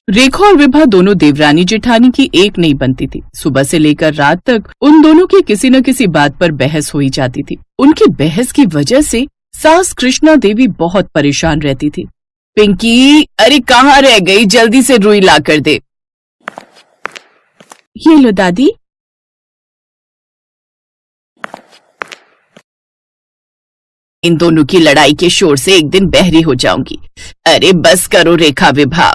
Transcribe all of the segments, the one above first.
रेखा और विभा दोनों देवरानी जेठानी की एक नहीं बनती थी। सुबह से लेकर रात तक उन दोनों की किसी न किसी बात पर बहस हो ही जाती थी। उनकी बहस की वजह से सास कृष्णा देवी बहुत परेशान रहती थी। पिंकी, अरे कहाँ रह गई, जल्दी से रुई ला कर दे। ये लो दादी। इन दोनों की लड़ाई के शोर से एक दिन बहरी हो जाऊंगी। अरे बस करो रेखा विभा।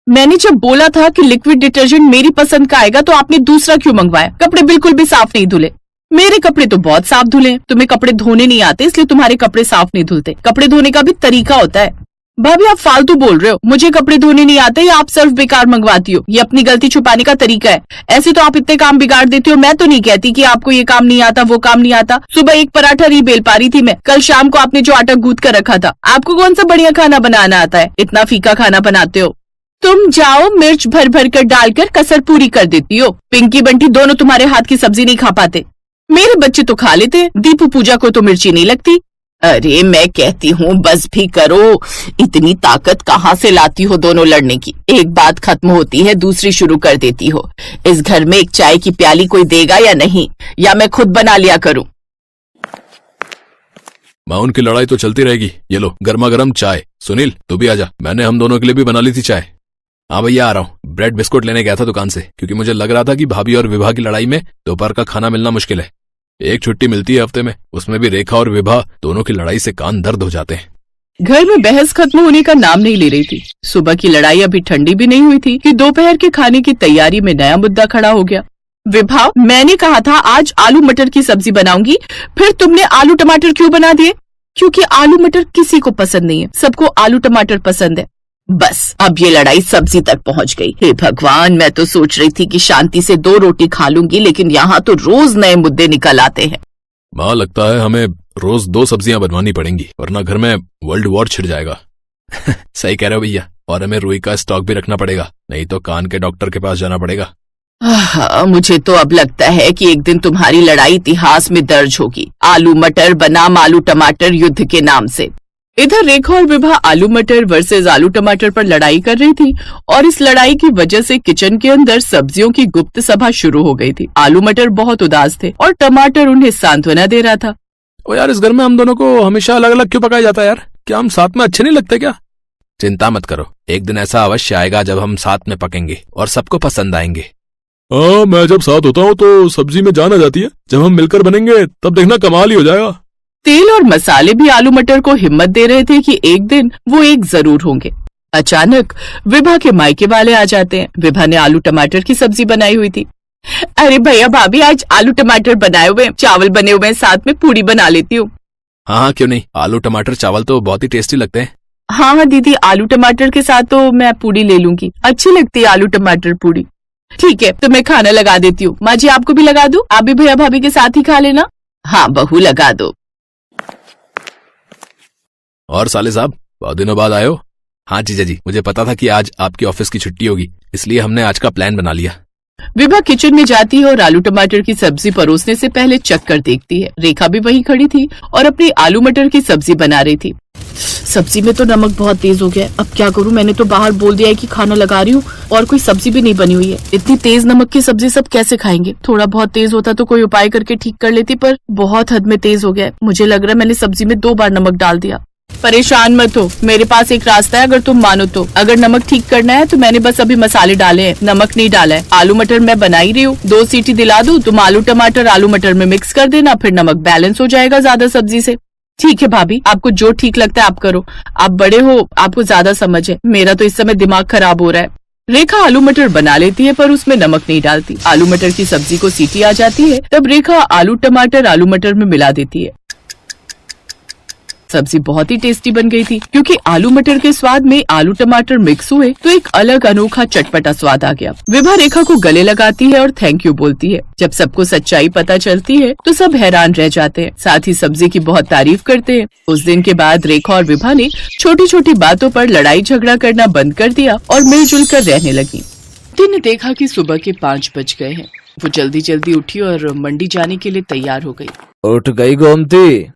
मैंने जब बोला था कि लिक्विड डिटर्जेंट मेरी पसंद का आएगा तो आपने दूसरा क्यों मंगवाया? कपड़े बिल्कुल भी साफ नहीं धुले। मेरे कपड़े तो बहुत साफ धुले। तुम्हें कपड़े धोने नहीं आते इसलिए तुम्हारे कपड़े साफ नहीं धुलते। कपड़े धोने का भी तरीका होता है। भाभी आप फालतू बोल रहे हो। मुझे कपड़े धोने नहीं आते या आप सर्फ बेकार मंगवाती हो? ये अपनी गलती छुपाने का तरीका है। ऐसे तो आप इतने काम बिगाड़ देती हो। मैं तो नहीं कहती कि आपको ये काम नहीं आता, वो काम नहीं आता। सुबह एक पराठा नहीं बेल पा रही थी मैं। कल शाम को आपने जो आटा गूंथ कर रखा था। आपको कौन सा बढ़िया खाना बनाना आता है? इतना फीका खाना बनाते हो। तुम जाओ, मिर्च भर भर कर डालकर कसर पूरी कर देती हो। पिंकी बंटी दोनों तुम्हारे हाथ की सब्जी नहीं खा पाते। मेरे बच्चे तो खा लेते। दीपू पूजा को तो मिर्ची नहीं लगती। अरे मैं कहती हूँ बस भी करो। इतनी ताकत कहाँ से लाती हो दोनों लड़ने की? एक बात खत्म होती है दूसरी शुरू कर देती हो। इस घर में एक चाय की प्याली कोई देगा या नहीं, या मैं खुद बना लिया करूँ? माँ, उनकी लड़ाई तो चलती रहेगी। ये लो गर्मा गर्म चाय। सुनील तू भी आजा, मैंने हम दोनों के लिए भी बना ली थी चाय। हाँ भैया आ रहा हूँ। ब्रेड बिस्कुट लेने गया था दुकान से, क्योंकि मुझे लग रहा था कि भाभी और विभा की लड़ाई में दोपहर का खाना मिलना मुश्किल है। एक छुट्टी मिलती है हफ्ते में, उसमें भी रेखा और विभा दोनों की लड़ाई से कान दर्द हो जाते हैं। घर में बहस खत्म होने का नाम नहीं ले रही थी। सुबह की लड़ाई अभी ठंडी भी नहीं हुई थी कि दोपहर के खाने की तैयारी में नया मुद्दा खड़ा हो गया। विभा, मैंने कहा था आज आलू मटर की सब्जी बनाऊंगी, फिर तुमने आलू टमाटर क्यों बना दिए? क्योंकि आलू मटर किसी को पसंद नहीं है, सबको आलू टमाटर पसंद है। बस अब ये लड़ाई सब्जी तक पहुंच गई। हे भगवान, मैं तो सोच रही थी कि शांति से 2 रोटी खा लूंगी, लेकिन यहाँ तो रोज नए मुद्दे निकल आते हैं। माँ, लगता है हमें रोज 2 सब्जियां बनवानी पड़ेंगी, वरना घर में वर्ल्ड वॉर छिड़ जाएगा। सही कह रहे हो भैया। और हमें रुई का स्टॉक भी रखना पड़ेगा, नहीं तो कान के डॉक्टर के पास जाना पड़ेगा। मुझे तो अब लगता है कि एक दिन तुम्हारी लड़ाई इतिहास में दर्ज होगी। आलू मटर बनाम आलू टमाटर युद्ध के नाम से। इधर रेखा और विभा आलू मटर वर्सेस आलू टमाटर पर लड़ाई कर रही थी, और इस लड़ाई की वजह से किचन के अंदर सब्जियों की गुप्त सभा शुरू हो गई थी। आलू मटर बहुत उदास थे और टमाटर उन्हें सांत्वना दे रहा था। ओ यार, इस घर में हम दोनों को हमेशा अलग अलग क्यों पकाया जाता है यार? क्या हम साथ में अच्छे नहीं लगते क्या? चिंता मत करो, एक दिन ऐसा अवश्य आएगा जब हम साथ में पकेंगे और सबको पसंद आएंगे। हाँ, मैं जब साथ होता हूँ तो सब्जी में जान आ जाती है। जब हम मिलकर बनेंगे तब देखना कमाल ही हो जाएगा। तेल और मसाले भी आलू मटर को हिम्मत दे रहे थे कि एक दिन वो एक जरूर होंगे। अचानक विभा के मायके वाले आ जाते हैं। विभा ने आलू टमाटर की सब्जी बनाई हुई थी। अरे भैया भाभी, आज आलू टमाटर बनाए हुए, चावल बने हुए, साथ में पूरी बना लेती हूँ। हाँ, क्यों नहीं। आलू टमाटर चावल तो बहुत ही टेस्टी लगते हैं। हाँ दीदी, आलू टमाटर के साथ तो मैं पूरी ले लूंगी। अच्छी लगती है आलू टमाटर पूरी। ठीक है, तो मैं खाना लगा देती हूँ। माँ जी, आपको भी लगा दूं? आप भी भैया भाभी के साथ ही खा लेना। हाँ बहू, लगा दो। और साले साहब, बहुत दिनों बाद आए हो। हाँ जीजा जी, मुझे पता था कि आज आपकी ऑफिस की छुट्टी होगी, इसलिए हमने आज का प्लान बना लिया। विभा किचन में जाती है और आलू टमाटर की सब्जी परोसने से पहले चख कर देखती है। रेखा भी वहीं खड़ी थी और अपनी आलू मटर की सब्जी बना रही थी। सब्जी में तो नमक बहुत तेज हो गया है। अब क्या करूं? मैंने तो बाहर बोल दिया है कि खाना लगा रही हूँ और कोई सब्जी भी नहीं बनी हुई है। इतनी तेज नमक की सब्जी सब कैसे खाएंगे? थोड़ा बहुत तेज होता तो कोई उपाय करके ठीक कर लेती, पर बहुत हद में तेज हो गया है। मुझे लग रहा है मैंने सब्जी में 2 बार नमक डाल दिया। परेशान मत हो, मेरे पास एक रास्ता है अगर तुम मानो तो। अगर नमक ठीक करना है तो मैंने बस अभी मसाले डाले हैं, नमक नहीं डाला है। आलू मटर मैं बना ही रही हूँ, 2 सीटी दिला दूं, तुम आलू टमाटर आलू मटर में मिक्स कर देना, फिर नमक बैलेंस हो जाएगा ज्यादा सब्जी से। ठीक है भाभी, आपको जो ठीक लगता है आप करो। आप बड़े हो, आपको ज्यादा समझ है। मेरा तो इस समय दिमाग खराब हो रहा है। रेखा आलू मटर बना लेती है पर उसमें नमक नहीं डालती। आलू मटर की सब्जी को सीटी आ जाती है, तब रेखा आलू टमाटर आलू मटर में मिला देती है। सब्जी बहुत ही टेस्टी बन गई थी, क्योंकि आलू मटर के स्वाद में आलू टमाटर मिक्स हुए तो एक अलग अनोखा चटपटा स्वाद आ गया। विभा रेखा को गले लगाती है और थैंक यू बोलती है। जब सबको सच्चाई पता चलती है तो सब हैरान रह जाते हैं, साथ ही सब्जी की बहुत तारीफ करते हैं। उस दिन के बाद रेखा और विभा ने छोटी छोटी बातों पर लड़ाई झगड़ा करना बंद कर दिया और मिलजुल कर रहने लगी। ने देखा कि सुबह के 5 बज गए हैं। वो जल्दी जल्दी उठी और मंडी जाने के लिए तैयार हो गई। उठ गई गोमती?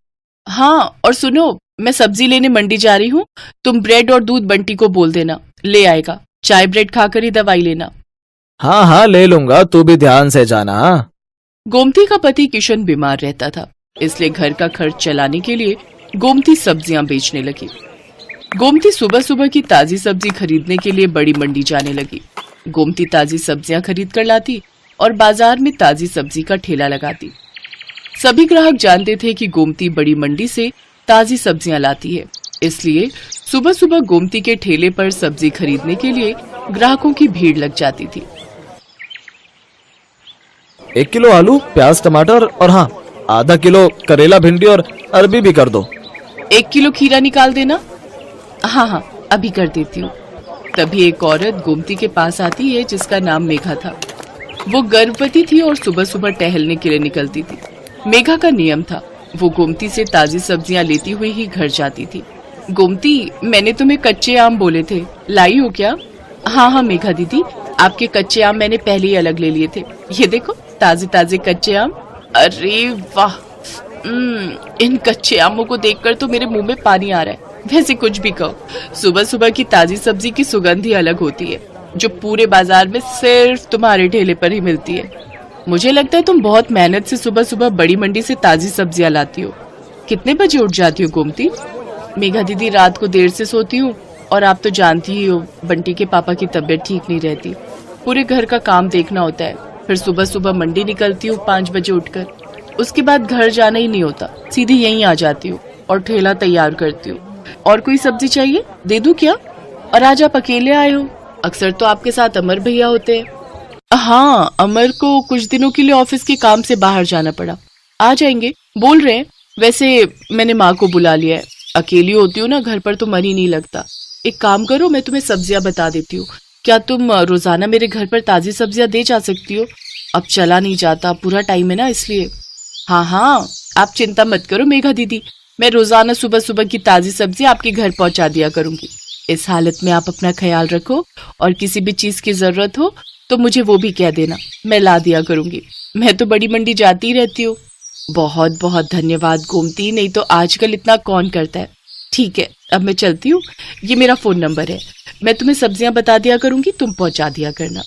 हाँ, और सुनो, मैं सब्जी लेने मंडी जा रही हूँ। तुम ब्रेड और दूध बंटी को बोल देना, ले आएगा। चाय ब्रेड खाकर ही दवाई लेना। हाँ हाँ ले लूंगा, तू भी ध्यान से जाना। गोमती का पति किशन बीमार रहता था, इसलिए घर का खर्च चलाने के लिए गोमती सब्जियां बेचने लगी। गोमती सुबह सुबह की ताजी सब्जी खरीदने के लिए बड़ी मंडी जाने लगी। गोमती ताजी सब्जियां खरीद कर लाती और बाजार में ताजी सब्जी का ठेला लगाती। सभी ग्राहक जानते थे कि गोमती बड़ी मंडी से ताजी सब्जियां लाती है, इसलिए सुबह सुबह गोमती के ठेले पर सब्जी खरीदने के लिए ग्राहकों की भीड़ लग जाती थी। 1 किलो आलू, प्याज, टमाटर और हाँ आधा किलो करेला, भिंडी और अरबी भी कर दो। 1 किलो खीरा निकाल देना। हाँ हाँ अभी कर देती हूँ। तभी एक औरत गोमती के पास आती है जिसका नाम मेघा था। वो गर्भवती थी और सुबह सुबह टहलने के लिए निकलती थी। मेघा का नियम था, वो गोमती से ताजी सब्जियां लेती हुई ही घर जाती थी। गोमती, मैंने तुम्हें कच्चे आम बोले थे, लाई हो क्या? हाँ हाँ मेघा दीदी, आपके कच्चे आम मैंने पहले ही अलग ले लिए थे। ये देखो ताजे ताजे कच्चे आम। अरे वाह, इन कच्चे आमों को देखकर तो मेरे मुंह में पानी आ रहा है। वैसे कुछ भी कहो, सुबह सुबह की ताजी सब्जी की सुगंध ही अलग होती है, जो पूरे बाजार में सिर्फ तुम्हारे ठेले पर ही मिलती है। मुझे लगता है तुम बहुत मेहनत से सुबह सुबह बड़ी मंडी से ताजी सब्जियां लाती हो। कितने बजे उठ जाती हो गोमती? मेघा दीदी, रात को देर से सोती हूँ और आप तो जानती ही हो बंटी के पापा की तबीयत ठीक नहीं रहती, पूरे घर का काम देखना होता है। फिर सुबह सुबह मंडी निकलती हूँ 5 बजे उठकर, उसके बाद घर जाना ही नहीं होता, सीधी यहीं आ जाती हूँ और ठेला तैयार करती हूँ। और कोई सब्जी चाहिए, दे दूं क्या? और आज आप अकेले आए हो, अक्सर तो आपके साथ अमर भैया होते हैं। हाँ, अमर को कुछ दिनों के लिए ऑफिस के काम से बाहर जाना पड़ा, आ जाएंगे बोल रहे हैं। वैसे मैंने माँ को बुला लिया है, अकेली होती हूँ ना घर पर तो मन ही नहीं लगता। एक काम करो, मैं तुम्हें सब्जियां बता देती हूँ, क्या तुम रोजाना मेरे घर पर ताजी सब्जियां दे जा सकती हो? अब चला नहीं जाता, पूरा टाइम है ना इसलिए। हाँ हाँ आप चिंता मत करो मेघा दीदी, मैं रोजाना सुबह सुबह की ताजी सब्जी आपके घर पहुंचा दिया करूंगी। इस हालत में आप अपना ख्याल रखो और किसी भी चीज की जरूरत हो तो मुझे वो भी कह देना, मैं ला दिया करूंगी। मैं तो बड़ी मंडी जाती ही रहती हूँ। बहुत बहुत धन्यवाद गोमती, नहीं तो आजकल इतना कौन करता है। ठीक है, अब मैं चलती हूँ, ये मेरा फोन नंबर है, मैं तुम्हें सब्जियां बता दिया करूंगी, तुम पहुंचा दिया करना।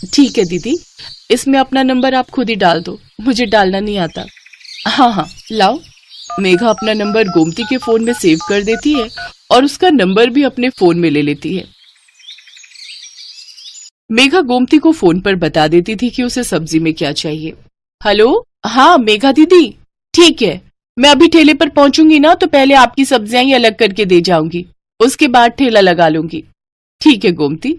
ठीक है दीदी, इसमें अपना नंबर आप खुद ही डाल दो, मुझे डालना नहीं आता। हाँ हाँ लाओ। मेघा अपना नंबर गोमती के फोन में सेव कर देती है और उसका नंबर भी अपने फोन में ले लेती है। मेघा गोमती को फोन पर बता देती थी कि उसे सब्जी में क्या चाहिए। हेलो, हाँ मेघा दीदी, ठीक है, मैं अभी ठेले पर पहुंचूंगी ना तो पहले आपकी सब्जियां ही अलग करके दे जाऊंगी, उसके बाद ठेला लगा लूंगी। ठीक है गोमती।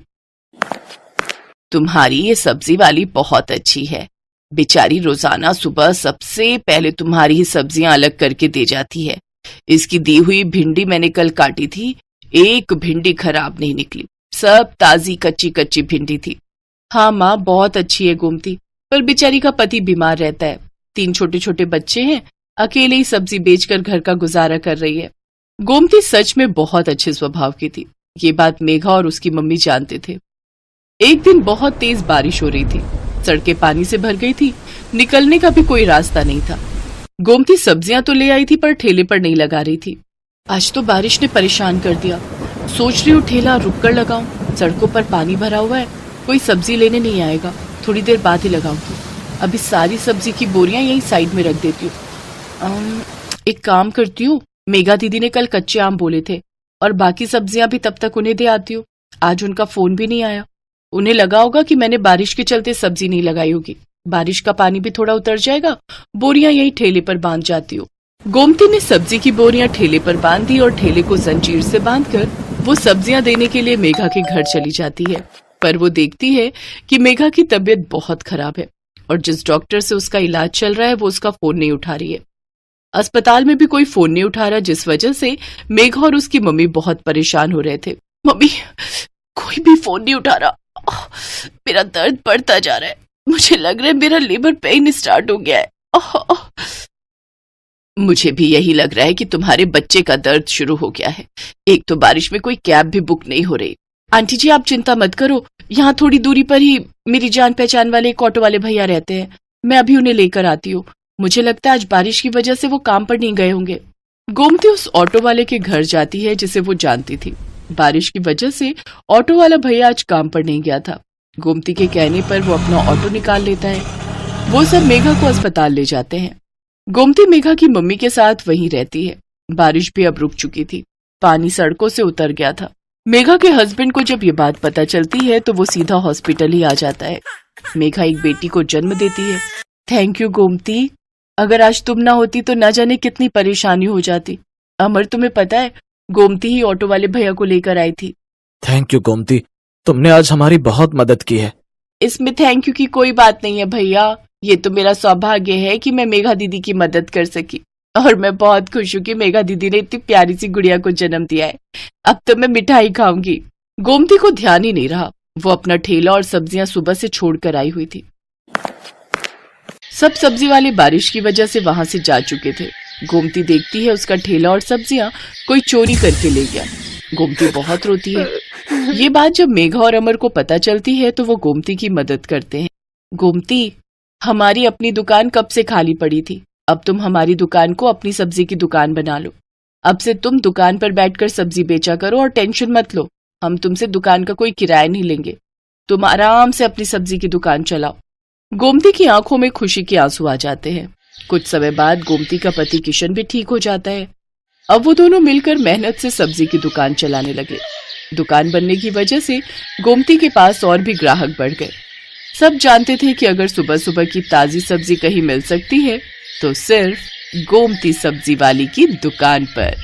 तुम्हारी ये सब्जी वाली बहुत अच्छी है, बेचारी रोजाना सुबह सबसे पहले तुम्हारी ही सब्जियां अलग करके दे जाती है। इसकी दी हुई भिंडी मैंने कल काटी थी, एक भिंडी खराब नहीं निकली, सब ताजी कच्ची कच्ची भिंडी थी। हाँ माँ बहुत अच्छी है गोमती, पर बेचारी का पति बीमार रहता है, 3 छोटे छोटे बच्चे हैं, अकेले ही सब्जी बेचकर घर का गुजारा कर रही है। गोमती सच में बहुत अच्छे स्वभाव की थी, ये बात मेघा और उसकी मम्मी जानते थे। एक दिन बहुत तेज बारिश हो रही थी, सड़कें पानी से भर गई थी, निकलने का भी कोई रास्ता नहीं था। गोमती सब्जियां तो ले आई थी पर ठेले पर नहीं लगा रही थी। आज तो बारिश ने परेशान कर दिया, सोच रही हूँ ठेला रुक कर लगाऊं, सड़कों पर पानी भरा हुआ है, कोई सब्जी लेने नहीं आएगा, थोड़ी देर बाद ही लगाऊंगी। अभी सारी सब्जी की बोरियां यहीं साइड में रख देती हूँ। एक काम करती हूँ, मेघा दीदी ने कल कच्चे आम बोले थे और बाकी सब्जियां भी तब तक उन्हें दे आती हूँ। आज उनका फोन भी नहीं आया, उन्हें लगा होगा कि मैंने बारिश के चलते सब्जी नहीं लगाई होगी। बारिश का पानी भी थोड़ा उतर जाएगा, बोरियां यहीं ठेले पर बांध जाती हूँ। गोमती ने सब्जी की बोरियां ठेले पर बांध दी और ठेले को जंजीर से बांधकर वो सब्जियां देने के लिए मेघा के घर चली जाती है। पर वो देखती है कि मेघा की तबीयत बहुत खराब है और जिस डॉक्टर से उसका इलाज चल रहा है वो उसका फोन नहीं उठा रही है। अस्पताल में भी कोई फोन नहीं उठा रहा, जिस वजह से मेघा और उसकी मम्मी बहुत परेशान हो रहे थे। मम्मी, कोई भी फोन नहीं उठा रहा, मेरा दर्द बढ़ता जा रहा है, मुझे लग रहा है मेरा लेबर पेन स्टार्ट हो गया है। मुझे भी यही लग रहा है कि तुम्हारे बच्चे का दर्द शुरू हो गया है। एक तो बारिश में कोई कैब भी बुक नहीं हो रही। आंटी जी आप चिंता मत करो, यहाँ थोड़ी दूरी पर ही मेरी जान पहचान वाले एक ऑटो वाले भैया रहते हैं, मैं अभी उन्हें लेकर आती हूँ। मुझे लगता है आज बारिश की वजह से वो काम पर नहीं गए होंगे। गोमती उस ऑटो वाले के घर जाती है जिसे वो जानती थी। बारिश की वजह से ऑटो वाला भैया आज काम पर नहीं गया था। गोमती के कहने पर वो अपना ऑटो निकाल लेता है। वो सब मेघा को अस्पताल ले जाते हैं। गोमती मेघा की मम्मी के साथ वहीं रहती है। बारिश भी अब रुक चुकी थी, पानी सड़कों से उतर गया था। मेघा के हस्बैंड को जब ये बात पता चलती है तो वो सीधा हॉस्पिटल ही आ जाता है। मेघा एक बेटी को जन्म देती है। थैंक यू गोमती, अगर आज तुम ना होती तो न जाने कितनी परेशानी हो जाती। अमर, तुम्हें पता है गोमती ही ऑटो वाले भैया को लेकर आई थी। थैंक यू गोमती, तुमने आज हमारी बहुत मदद की है। इसमें थैंक यू की कोई बात नहीं है भैया, ये तो मेरा सौभाग्य है कि मैं मेघा दीदी की मदद कर सकी। और मैं बहुत खुश हूँ कि मेघा दीदी ने इतनी प्यारी सी गुड़िया को जन्म दिया है। अब तो मैं मिठाई खाऊंगी। गोमती को ध्यान ही नहीं रहा, वो अपना ठेला और सब्जियां सुबह से छोड़कर आई हुई थी। सब सब्जी वाले बारिश की वजह से वहां से जा चुके थे। गोमती देखती है उसका ठेला और सब्जियां कोई चोरी करके ले गया। गोमती बहुत रोती है। ये बात जब मेघा और अमर को पता चलती है तो वो गोमती की मदद करते हैं। गोमती, हमारी अपनी दुकान कब से खाली पड़ी थी, अब तुम हमारी दुकान को अपनी सब्जी की दुकान बना लो। अब से तुम दुकान पर बैठकर सब्जी बेचा करो और टेंशन मत लो, हम तुमसे दुकान का कोई किराया नहीं लेंगे। तुम आराम से अपनी सब्जी की दुकान चलाओ। गोमती की आंखों में खुशी के आंसू आ जाते हैं। कुछ समय बाद गोमती का पति किशन भी ठीक हो जाता है। अब वो दोनों मिलकर मेहनत से सब्जी की दुकान चलाने लगे। दुकान बनने की वजह से गोमती के पास और भी ग्राहक बढ़ गए। सब जानते थे कि अगर सुबह सुबह की ताजी सब्जी कहीं मिल सकती है तो सिर्फ गोमती सब्जी वाली की दुकान पर।